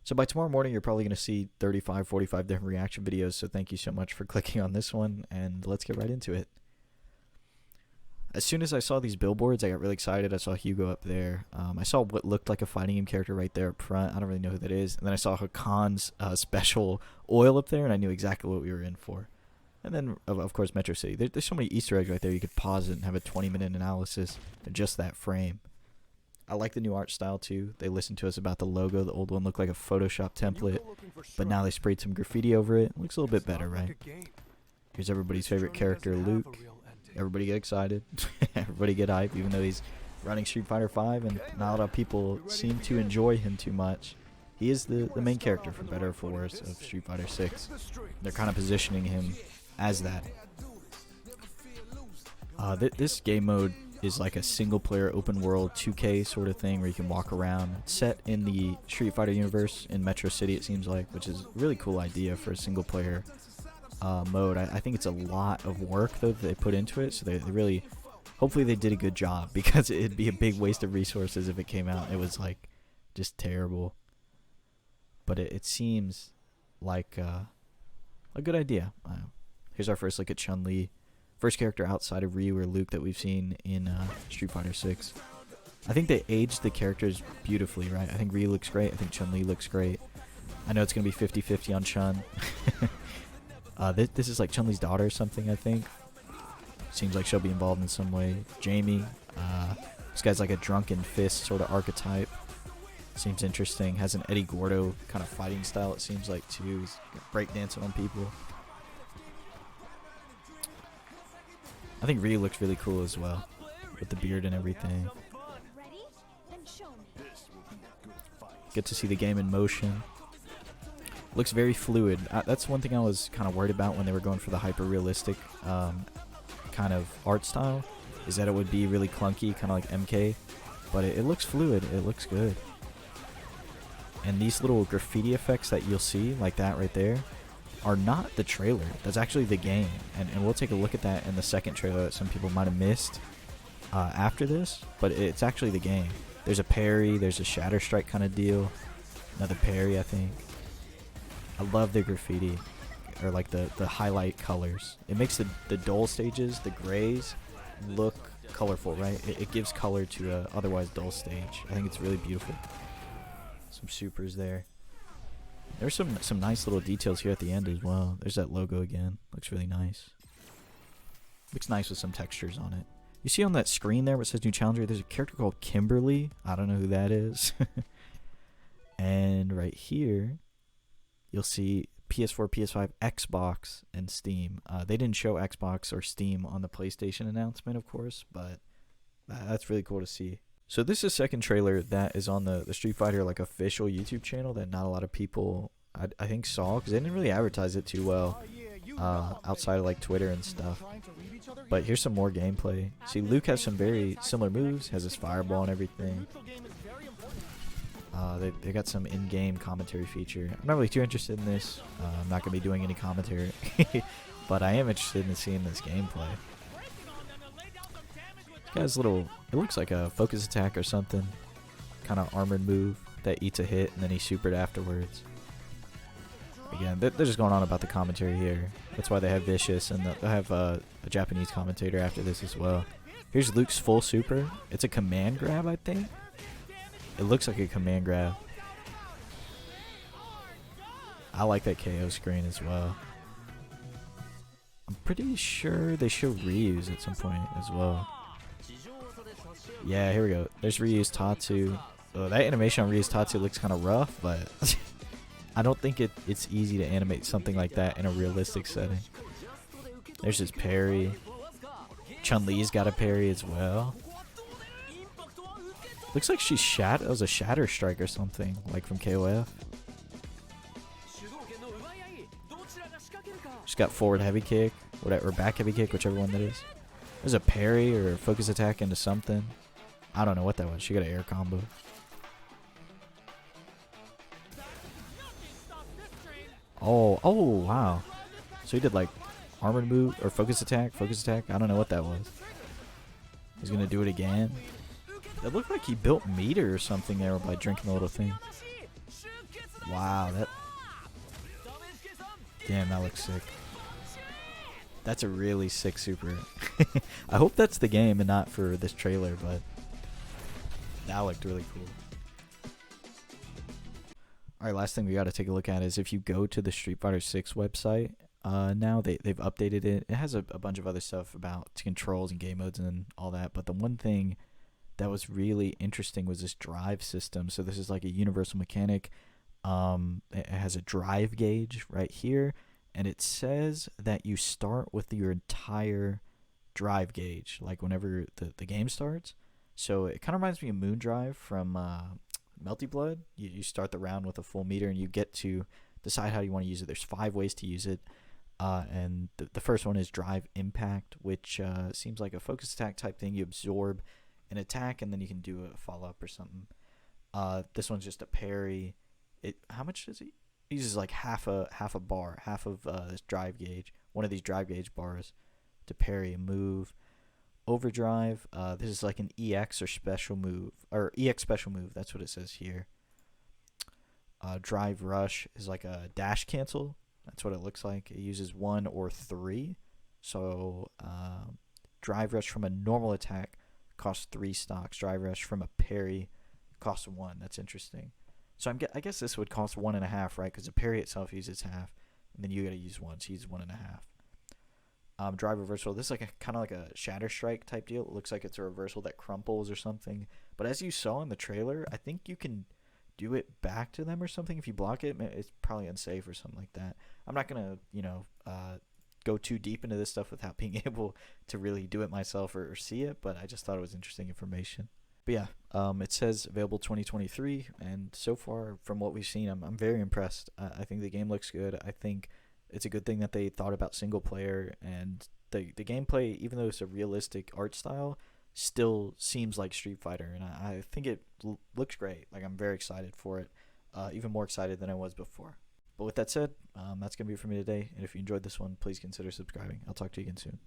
So by tomorrow morning, you're probably going to see 35, 45 different reaction videos. So thank you so much for clicking on this one, and let's get right into it. As soon as I saw these billboards, I got really excited. I saw Hugo up there. I saw what looked like a fighting game character right there up front. I don't really know who that is. And then I saw Hakan's special oil up there, and I knew exactly what we were in for. And then, of course, Metro City. There's so many Easter eggs right there. You could pause it and have a 20-minute analysis of just that frame. I like the new art style, too. They listened to us about the logo. The old one looked like a Photoshop template, but now they sprayed some graffiti over it. It looks a little bit better, right? Here's everybody's favorite character, Luke. Everybody get excited. Everybody get hype, even though he's running Street Fighter V, and not a lot of people seem to enjoy him too much. He is the main character, for better or for worse, of Street Fighter VI. They're kind of positioning him as that. This game mode is like a single-player open-world 2K sort of thing where you can walk around. It's set in the Street Fighter universe in Metro City, it seems like, which is a really cool idea for a single-player mode. I think it's a lot of work though that they put into it, so they really, hopefully they did a good job, because it'd be a big waste of resources if it came out and it was like just terrible. But it seems like a good idea. Here's our first look at Chun-Li, first character outside of Ryu or Luke that we've seen in Street Fighter 6. I think they aged the characters beautifully, right? I think Ryu looks great. I think Chun-Li looks great. I know it's gonna be 50-50 on Chun. This is like Chun-Li's daughter or something, I think. Seems like she'll be involved in some way. Jamie. This guy's like a drunken fist sort of archetype. Seems interesting. Has an Eddie Gordo kind of fighting style, it seems like, too. He's breakdancing on people. I think Ryu looks really cool as well, with the beard and everything. Get to see the game in motion. Looks very fluid. That's one thing I was kind of worried about when they were going for the hyper-realistic kind of art style, is that it would be really clunky, kind of like MK, but it looks fluid. It looks good. And these little graffiti effects that you'll see, like that right there, are not the trailer. That's actually the game, and we'll take a look at that in the second trailer that some people might have missed after this, but it's actually the game. There's a parry, there's a shatter strike kind of deal, another parry, I think. I love the graffiti, or like the highlight colors. It makes the dull stages, the grays, look colorful, right? It gives color to a otherwise dull stage. I think it's really beautiful. Some supers there. There's some nice little details here at the end as well. There's that logo again. Looks really nice. Looks nice with some textures on it. You see on that screen there what says New Challenger, there's a character called Kimberly. I don't know who that is. And right here, you'll see PS4, PS5, Xbox, and Steam. They didn't show Xbox or Steam on the PlayStation announcement, of course, but that's really cool to see. So this is the second trailer that is on the Street Fighter like official YouTube channel that not a lot of people I think saw, because they didn't really advertise it too well outside of like Twitter and stuff. But here's some more gameplay. See, Luke has some very similar moves, has his fireball and everything. They got some in-game commentary feature. I'm not really too interested in this. I'm not going to be doing any commentary. But I am interested in seeing this gameplay. This guy's little... It looks like a focus attack or something. Kind of armored move that eats a hit and then he supered afterwards. Again, they're just going on about the commentary here. That's why they have Vicious, and they'll have a Japanese commentator after this as well. Here's Luke's full super. It's a command grab, I think. It looks like a command grab. I like that KO screen as well. I'm pretty sure they show Ryu's at some point as well. Yeah, here we go. There's Ryu's Tatsu. Oh, that animation on Ryu's Tatsu looks kind of rough, but I don't think it's easy to animate something like that in a realistic setting. There's his parry. Chun-Li's got a parry as well. Looks like she's it was a shatter strike or something, like from KOF. She's got forward heavy kick, whatever, or back heavy kick, whichever one that is. There's a parry or a focus attack into something. I don't know what that was. She got an air combo. Oh, wow. So he did like armored move or focus attack. I don't know what that was. He's gonna do it again. It looked like he built meter or something there by drinking the little thing. Wow, damn, that looks sick. That's a really sick super. I hope that's the game and not for this trailer, but that looked really cool. Alright, last thing we got to take a look at is if you go to the Street Fighter 6 website, now they've updated it. It has a bunch of other stuff about controls and game modes and all that, but the one thing that was really interesting was this drive system. So this is like a universal mechanic. It has a drive gauge right here, and it says that you start with your entire drive gauge, like whenever the game starts. So it kind of reminds me of Moon Drive from Melty Blood. You start the round with a full meter, and you get to decide how you want to use it. There's 5 ways to use it. And the first one is Drive Impact, which seems like a focus attack type thing. You absorb an attack, and then you can do a follow-up or something. This one's just a parry. How much does he? He uses like half a bar, half of this drive gauge, one of these drive gauge bars, to parry a move. Overdrive. This is like an EX or special move, or EX special move. That's what it says here. Drive Rush is like a dash cancel. That's what it looks like. It uses 1 or 3. So Drive Rush from a normal attack costs 3 stocks. Drive Rush from a parry costs 1. That's interesting. So I guess this would cost 1.5, right? Because the parry itself uses half, and then you got to use 1, so you use 1.5. Drive Reversal. This is like kind of like a Shatter Strike type deal. It looks like it's a reversal that crumples or something. But as you saw in the trailer, I think you can do it back to them or something if you block it. It's probably unsafe or something like that. I'm not gonna go too deep into this stuff without being able to really do it myself or see it, but I just thought it was interesting information. But yeah, it says available 2023, and so far from what we've seen, I'm very impressed. I think the game looks good. I think it's a good thing that they thought about single player, and the gameplay, even though it's a realistic art style, still seems like Street Fighter, and I think it looks great. Like, I'm very excited for it, even more excited than I was before. But with that said, that's going to be it for me today, and if you enjoyed this one, please consider subscribing. I'll talk to you again soon.